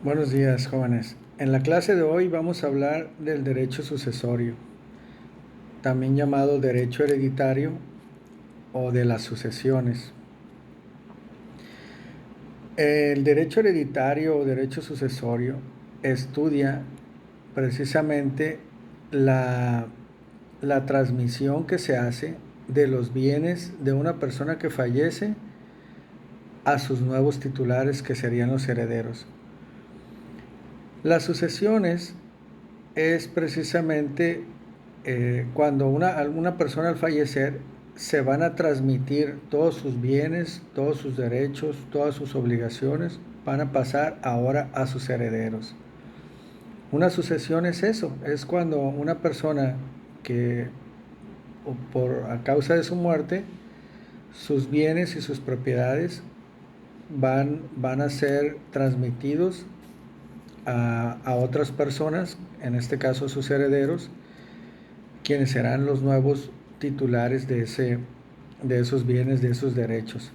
Buenos días, jóvenes. En la clase de hoy vamos a hablar del derecho sucesorio, también llamado derecho hereditario o de las sucesiones. El derecho hereditario o derecho sucesorio estudia precisamente la, la transmisión que se hace de los bienes de una persona que fallece a sus nuevos titulares, que serían los herederos. Las sucesiones es precisamente cuando alguna persona al fallecer se van a transmitir todos sus bienes, todos sus derechos, todas sus obligaciones, van a pasar ahora a sus herederos. Una sucesión es eso, es cuando una persona que a causa de su muerte, sus bienes y sus propiedades van a ser transmitidos a otras personas, en este caso a sus herederos, quienes serán los nuevos titulares de esos bienes, de esos derechos.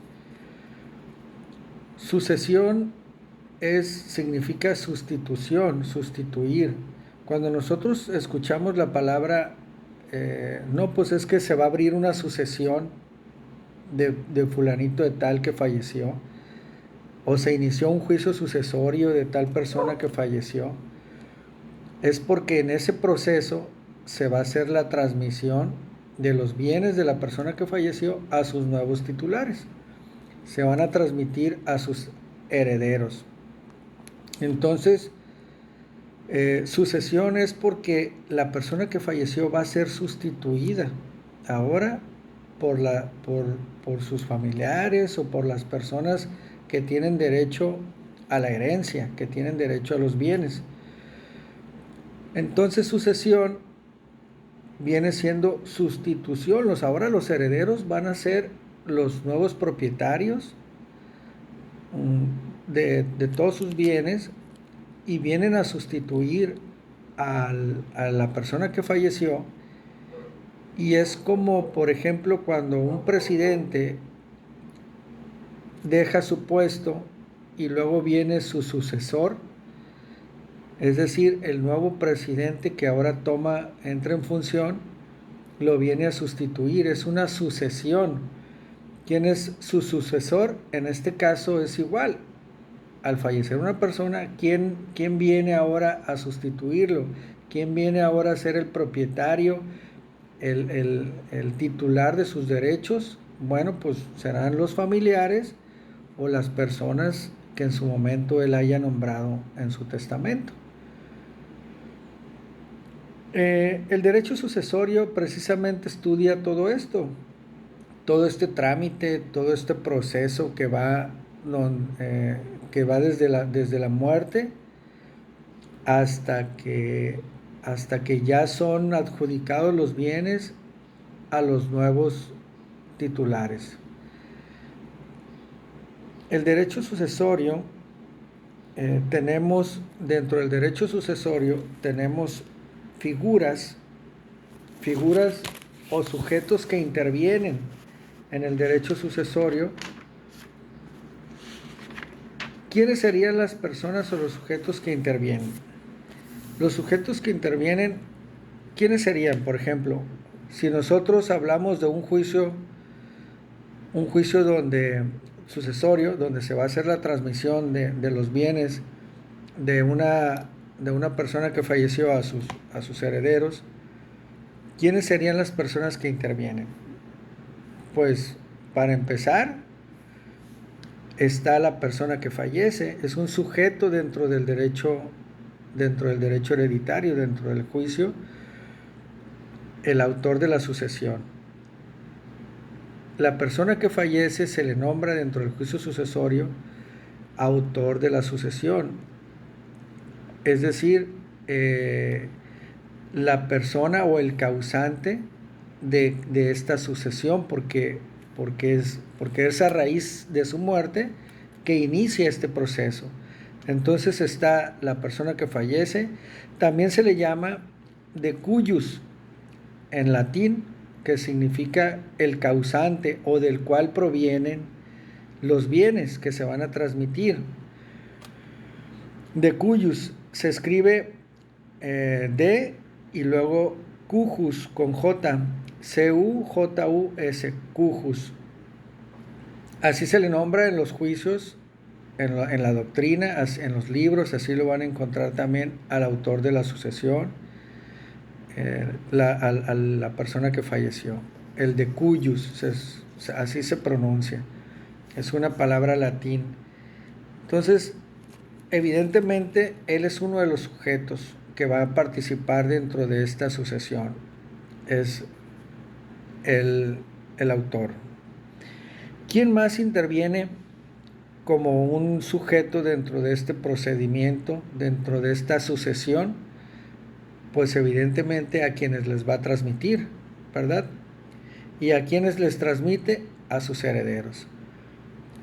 Sucesión significa sustitución, sustituir. Cuando nosotros escuchamos la palabra, no, pues es que se va a abrir una sucesión de fulanito de tal que falleció, o se inició un juicio sucesorio de tal persona que falleció, es porque en ese proceso se va a hacer la transmisión de los bienes de la persona que falleció a sus nuevos titulares. Se van a transmitir a sus herederos. Entonces, sucesión es porque la persona que falleció va a ser sustituida ahora por sus familiares o por las personas que tienen derecho a la herencia, que tienen derecho a los bienes. Entonces, sucesión viene siendo sustitución. Ahora los herederos van a ser los nuevos propietarios de todos sus bienes y vienen a sustituir a la persona que falleció. Y es como, por ejemplo, cuando un presidente deja su puesto y luego viene su sucesor, es decir, el nuevo presidente que ahora entra en función, lo viene a sustituir. Es una sucesión. ¿Quién es su sucesor? En este caso es igual. Al fallecer una persona, ¿quién viene ahora a sustituirlo? ¿Quién viene ahora a ser el propietario, el titular de sus derechos? Bueno, pues serán los familiares o las personas que en su momento él haya nombrado en su testamento. El derecho sucesorio precisamente estudia todo esto, todo este trámite, todo este proceso que va desde la muerte hasta que ya son adjudicados los bienes a los nuevos titulares. El derecho sucesorio, dentro del derecho sucesorio tenemos figuras o sujetos que intervienen en el derecho sucesorio. ¿Quiénes serían las personas o los sujetos que intervienen? Los sujetos que intervienen, ¿quiénes serían? Por ejemplo, si nosotros hablamos de un juicio sucesorio, donde se va a hacer la transmisión de los bienes de una persona que falleció a sus herederos, ¿quiénes serían las personas que intervienen? Pues, para empezar, está la persona que fallece, es un sujeto dentro del derecho hereditario, dentro del juicio, el autor de la sucesión. La persona que fallece se le nombra dentro del juicio sucesorio autor de la sucesión. Es decir, la persona o el causante de esta sucesión, porque es a raíz de su muerte que inicia este proceso. Entonces está la persona que fallece, también se le llama de cujus en latín, que significa el causante o del cual provienen los bienes que se van a transmitir. De cuyus se escribe de y luego cujus con J, C-U-J-U-S, cujus. Así se le nombra en los juicios, en la doctrina, en los libros, así lo van a encontrar también al autor de la sucesión, a la persona que falleció. El de cuyus, así se pronuncia. Es una palabra latín. Entonces, evidentemente, él es uno de los sujetos que va a participar dentro de esta sucesión. Es el autor. ¿Quién más interviene como un sujeto dentro de este procedimiento, dentro de esta sucesión? Pues evidentemente a quienes les va a transmitir, ¿verdad? Y a quienes les transmite, a sus herederos.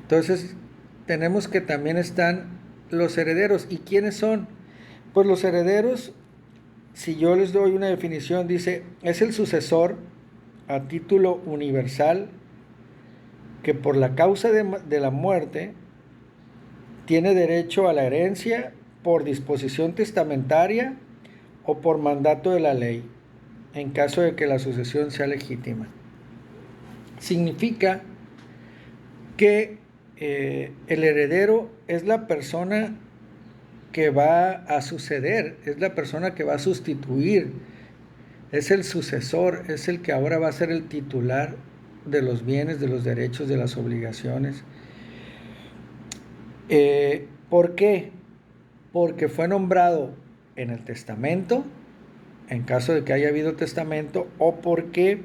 Entonces, tenemos que también están los herederos. ¿Y quiénes son? Pues los herederos, si yo les doy una definición, dice, es el sucesor a título universal que por la causa de la muerte tiene derecho a la herencia por disposición testamentaria o por mandato de la ley, en caso de que la sucesión sea legítima. Significa que el heredero es la persona que va a suceder, es la persona que va a sustituir, es el sucesor, es el que ahora va a ser el titular de los bienes, de los derechos, de las obligaciones. ¿Por qué? Porque fue nombrado en el testamento, en caso de que haya habido testamento, o porque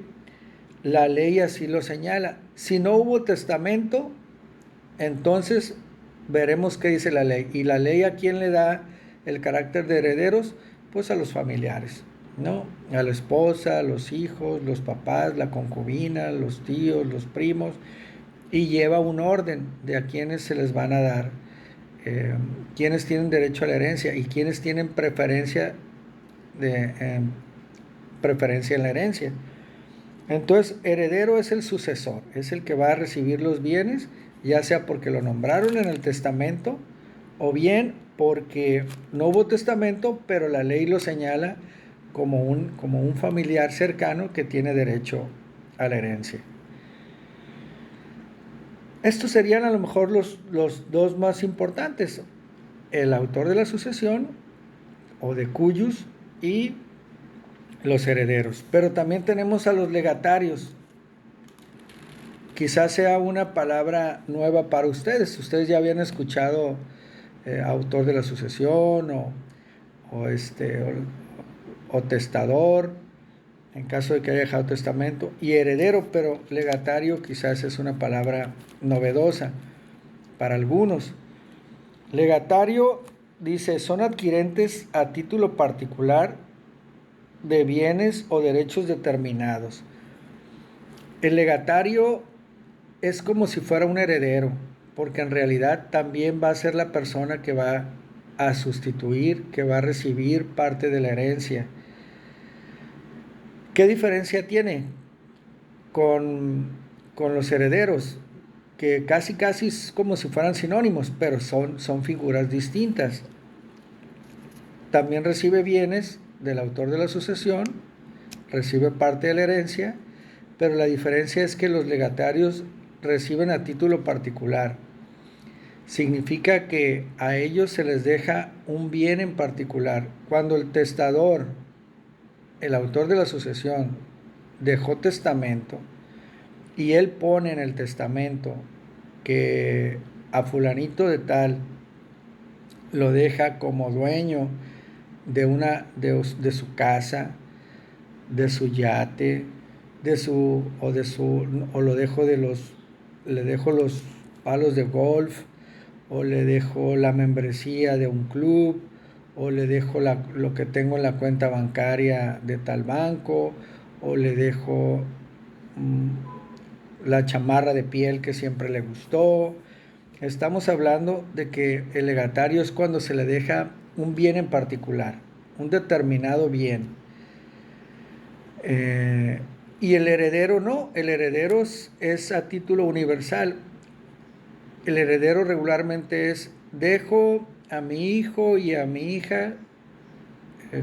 la ley así lo señala. Si no hubo testamento, entonces veremos qué dice la ley. ¿Y la ley a quién le da el carácter de herederos? Pues a los familiares, ¿no? A la esposa, a los hijos, los papás, la concubina, los tíos, los primos, y lleva un orden de a quienes se les van a dar, quienes tienen derecho a la herencia y quienes tienen preferencia en la herencia. Entonces, heredero es el sucesor, es el que va a recibir los bienes, ya sea porque lo nombraron en el testamento o bien porque no hubo testamento, pero la ley lo señala como un familiar cercano que tiene derecho a la herencia. Estos serían a lo mejor los dos más importantes, el autor de la sucesión o de cuyus y los herederos. Pero también tenemos a los legatarios. Quizás sea una palabra nueva para ustedes. Ustedes ya habían escuchado autor de la sucesión o testador, en caso de que haya dejado testamento, y heredero, pero legatario quizás es una palabra novedosa para algunos. Legatario, dice, son adquirentes a título particular de bienes o derechos determinados. El legatario es como si fuera un heredero, porque en realidad también va a ser la persona que va a sustituir, que va a recibir parte de la herencia. ¿Qué diferencia tiene con los herederos? Que casi es como si fueran sinónimos, pero son figuras distintas. También recibe bienes del autor de la sucesión, recibe parte de la herencia, pero la diferencia es que los legatarios reciben a título particular. Significa que a ellos se les deja un bien en particular. Cuando el testador, el autor de la sucesión, dejó testamento y él pone en el testamento que a fulanito de tal lo deja como dueño de su casa, de su yate, le dejo los palos de golf, o le dejo la membresía de un club, o le dejo lo que tengo en la cuenta bancaria de tal banco, o le dejo la chamarra de piel que siempre le gustó. Estamos hablando de que el legatario es cuando se le deja un bien en particular, un determinado bien. Y el heredero no, el heredero es a título universal. El heredero regularmente es, dejo a mi hijo y a mi hija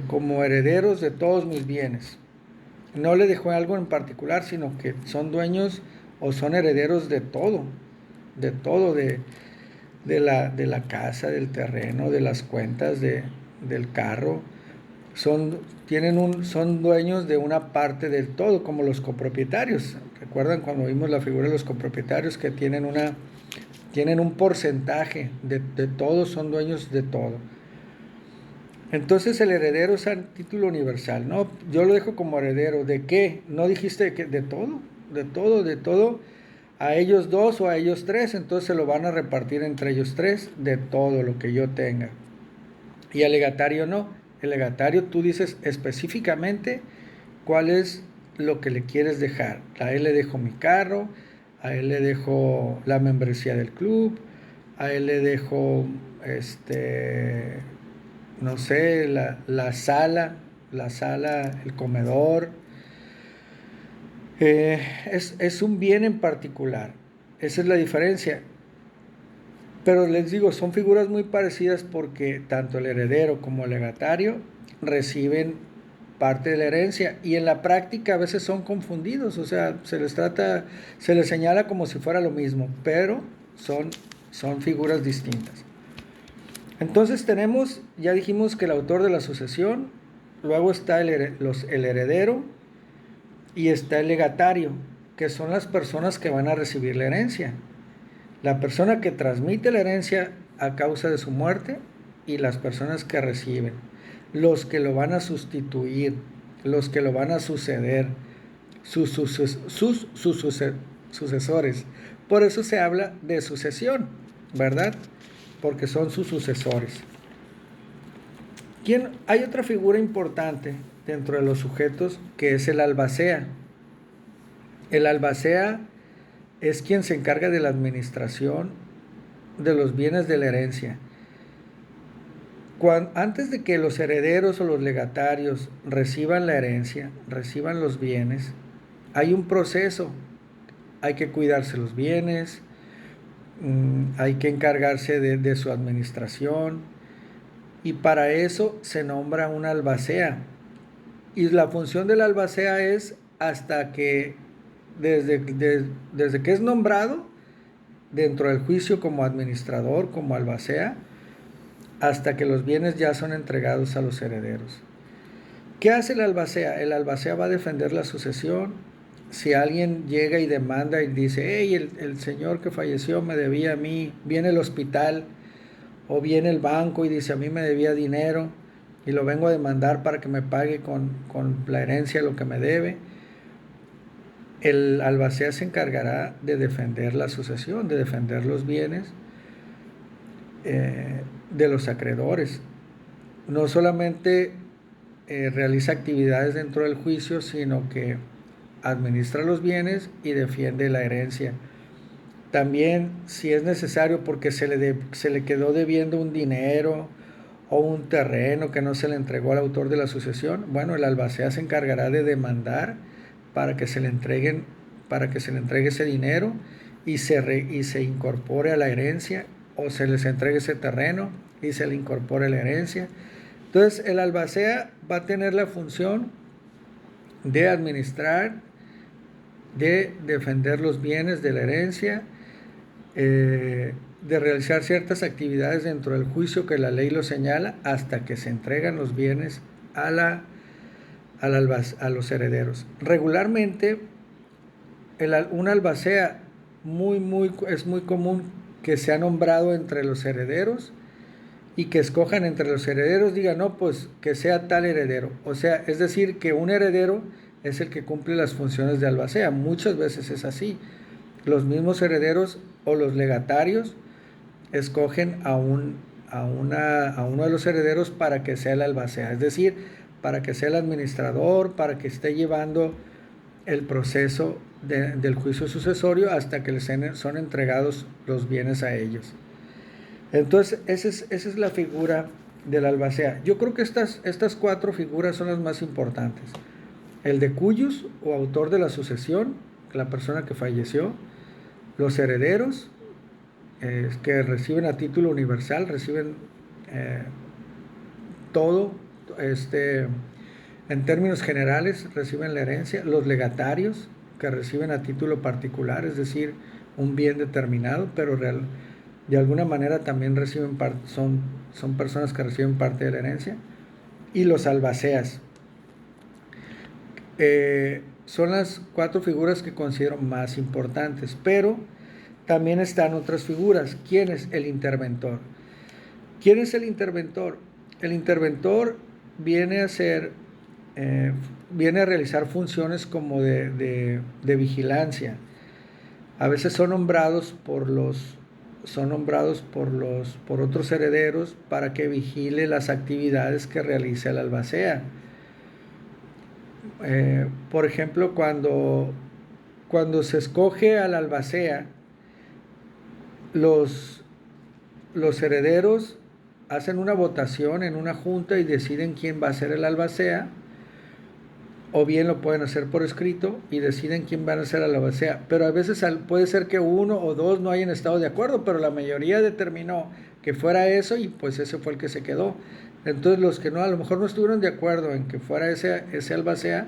como herederos de todos mis bienes. No le dejó algo en particular, sino que son dueños o son herederos de todo, de todo, de la casa, del terreno, de las cuentas, del carro. Son dueños de una parte del todo, como los copropietarios. ¿Recuerdan cuando vimos la figura de los copropietarios que tienen un porcentaje de todo, son dueños de todo? Entonces el heredero es a título universal, ¿no? Yo lo dejo como heredero. ¿De qué? ¿No dijiste que de todo? De todo, de todo. A ellos dos o a ellos tres, entonces se lo van a repartir entre ellos tres de todo lo que yo tenga. Y al legatario no. El legatario tú dices específicamente cuál es lo que le quieres dejar. A él le dejo mi carro, a él le dejo la membresía del club, a él le dejo no sé, la sala, el comedor. Es un bien en particular. Esa es la diferencia. Pero les digo, son figuras muy parecidas porque tanto el heredero como el legatario reciben parte de la herencia y en la práctica a veces son confundidos, o sea, se les señala como si fuera lo mismo, pero son figuras distintas. Entonces ya dijimos que el autor de la sucesión, luego está el heredero y está el legatario, que son las personas que van a recibir la herencia. La persona que transmite la herencia a causa de su muerte y las personas que reciben, los que lo van a sustituir, los que lo van a suceder, sus sucesores. Por eso se habla de sucesión, ¿verdad? Porque son sus sucesores. Hay otra figura importante dentro de los sujetos que es el albacea. El albacea es quien se encarga de la administración de los bienes de la herencia. Antes de que los herederos o los legatarios reciban la herencia, reciban los bienes, hay un proceso. Hay que cuidarse los bienes, hay que encargarse de su administración y para eso se nombra un albacea. Y la función del albacea es hasta que, desde que es nombrado dentro del juicio como administrador, como albacea, hasta que los bienes ya son entregados a los herederos. ¿Qué hace el albacea? El albacea va a defender la sucesión. Si alguien llega y demanda y dice, hey, el señor que falleció me debía a mí, viene el hospital o viene el banco y dice a mí me debía dinero y lo vengo a demandar para que me pague con la herencia lo que me debe, el albacea se encargará de defender la sucesión, de defender los bienes de los acreedores. No solamente realiza actividades dentro del juicio, sino que administra los bienes y defiende la herencia. También, si es necesario, porque se le quedó debiendo un dinero o un terreno que no se le entregó al autor de la sucesión, bueno, el albacea se encargará de demandar para que se le entregue ese dinero y se incorpore a la herencia, o se les entregue ese terreno y se le incorpore a la herencia. Entonces, el albacea va a tener la función de administrar, de defender los bienes de la herencia, de realizar ciertas actividades dentro del juicio que la ley lo señala hasta que se entregan los bienes a los herederos. Regularmente, un albacea es muy común que sea nombrado entre los herederos y que escojan entre los herederos, digan, no, pues que sea tal heredero. O sea, es decir, que un heredero es el que cumple las funciones de albacea. Muchas veces es así. Los mismos herederos o los legatarios escogen a uno de los herederos para que sea el albacea, es decir, para que sea el administrador, para que esté llevando el proceso del juicio sucesorio hasta que les son entregados los bienes a ellos. Entonces, esa es la figura del albacea. Yo creo que estas cuatro figuras son las más importantes. El de cuyos o autor de la sucesión, la persona que falleció, los herederos, que reciben a título universal, reciben eh, todo, en términos generales, reciben la herencia. Los legatarios, que reciben a título particular, es decir, un bien determinado, pero de alguna manera también reciben son personas que reciben parte de la herencia. Y los albaceas. Son las 4 figuras que considero más importantes, pero también están otras figuras. ¿Quién es el interventor? ¿Quién es el interventor? El interventor viene a ser, viene a realizar funciones como de vigilancia. A veces son nombrados por otros herederos para que vigile las actividades que realiza el albacea. Por ejemplo, cuando se escoge al albacea, los, los herederos hacen una votación en una junta y deciden quién va a ser el albacea, o bien lo pueden hacer por escrito y deciden quién va a ser el albacea. Pero a veces puede ser que uno o dos no hayan estado de acuerdo, pero la mayoría determinó que fuera eso y pues ese fue el que se quedó. Entonces los que no, a lo mejor no estuvieron de acuerdo en que fuera ese albacea,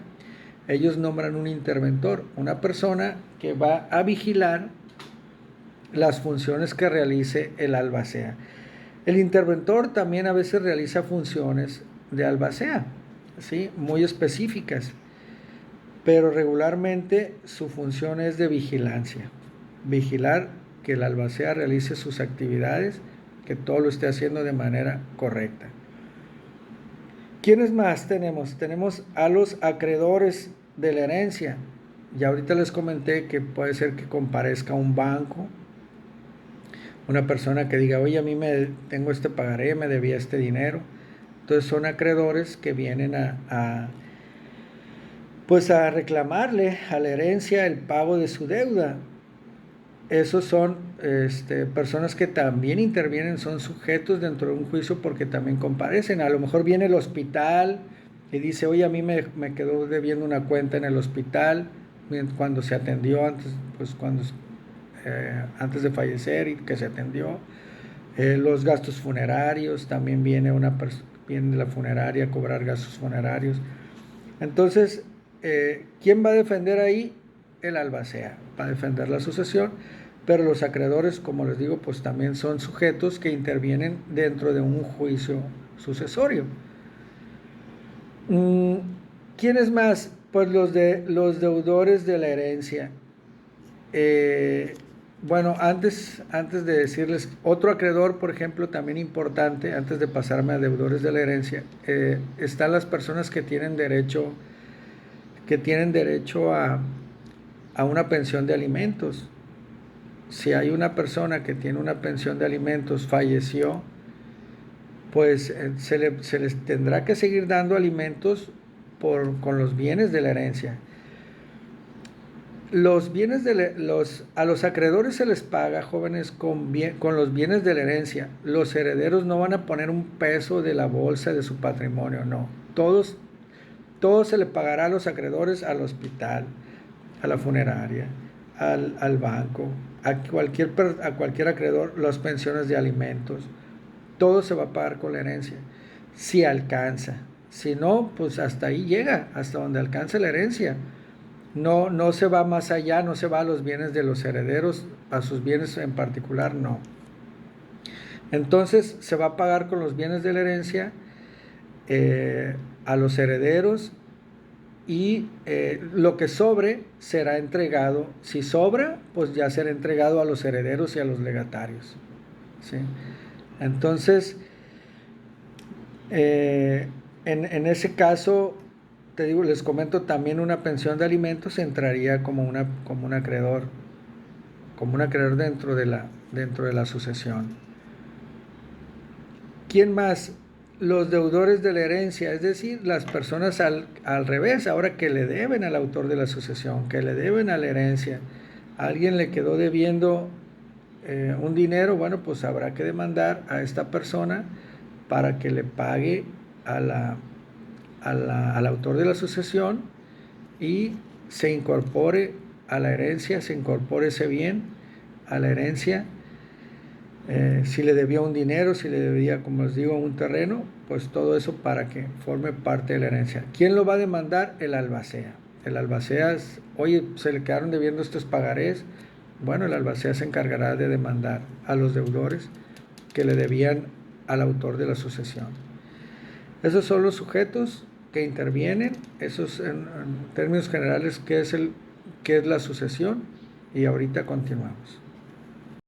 ellos nombran un interventor, una persona que va a vigilar las funciones que realice el albacea. El interventor también a veces realiza funciones de albacea, ¿sí? Muy específicas, pero regularmente su función es de vigilancia. Vigilar que el albacea realice sus actividades, que todo lo esté haciendo de manera correcta. ¿Quiénes más tenemos? Tenemos a los acreedores de la herencia. Ya ahorita les comenté que puede ser que comparezca un banco, una persona que diga, oye, a mí tengo este pagaré, me debía este dinero. Entonces son acreedores que vienen pues a reclamarle a la herencia el pago de su deuda. Esos son personas que también intervienen, son sujetos dentro de un juicio porque también comparecen. A lo mejor viene el hospital y dice, oye, a mí me quedó debiendo una cuenta en el hospital cuando se atendió antes de fallecer y que se atendió. Los gastos funerarios, también viene viene la funeraria a cobrar gastos funerarios. Entonces, ¿quién va a defender ahí? El albacea, va a defender la sucesión, pero los acreedores, como les digo, pues también son sujetos que intervienen dentro de un juicio sucesorio. ¿Quiénes más? Pues los deudores de la herencia. Bueno, antes de decirles, otro acreedor, por ejemplo, también importante, antes de pasarme a deudores de la herencia, están las personas que tienen derecho a una pensión de alimentos. Si hay una persona que tiene una pensión de alimentos, falleció, pues se les tendrá que seguir dando alimentos con los bienes de la herencia. Los bienes a los acreedores se les paga, jóvenes, con los bienes de la herencia. Los herederos no van a poner un peso de la bolsa de su patrimonio, no. Todo se le pagará a los acreedores, al hospital, a la funeraria, al banco, a cualquier acreedor, las pensiones de alimentos. Todo se va a pagar con la herencia, si alcanza. Si no, pues hasta ahí llega, hasta donde alcance la herencia. No se va más allá, no se va a los bienes de los herederos, a sus bienes en particular, no. Entonces se va a pagar con los bienes de la herencia a los herederos y lo que sobre será entregado. Si sobra, pues ya será entregado a los herederos y a los legatarios, ¿sí? Entonces, en ese caso, te digo, les comento, también una pensión de alimentos entraría como un acreedor dentro de la sucesión. ¿Quién más? Los deudores de la herencia, es decir, las personas al revés, ahora que le deben al autor de la sucesión, que le deben a la herencia. A alguien le quedó debiendo un dinero, bueno, pues habrá que demandar a esta persona para que le pague al autor de la sucesión y se incorpore a la herencia, se incorpore ese bien a la herencia Si le debía un dinero, si le debía, como les digo, un terreno, pues todo eso para que forme parte de la herencia. ¿Quién lo va a demandar? El albacea. El albacea es, oye, se le quedaron debiendo estos pagarés. Bueno, el albacea se encargará de demandar a los deudores que le debían al autor de la sucesión. Esos son los sujetos que intervienen, esos en términos generales, qué es la sucesión, y ahorita continuamos.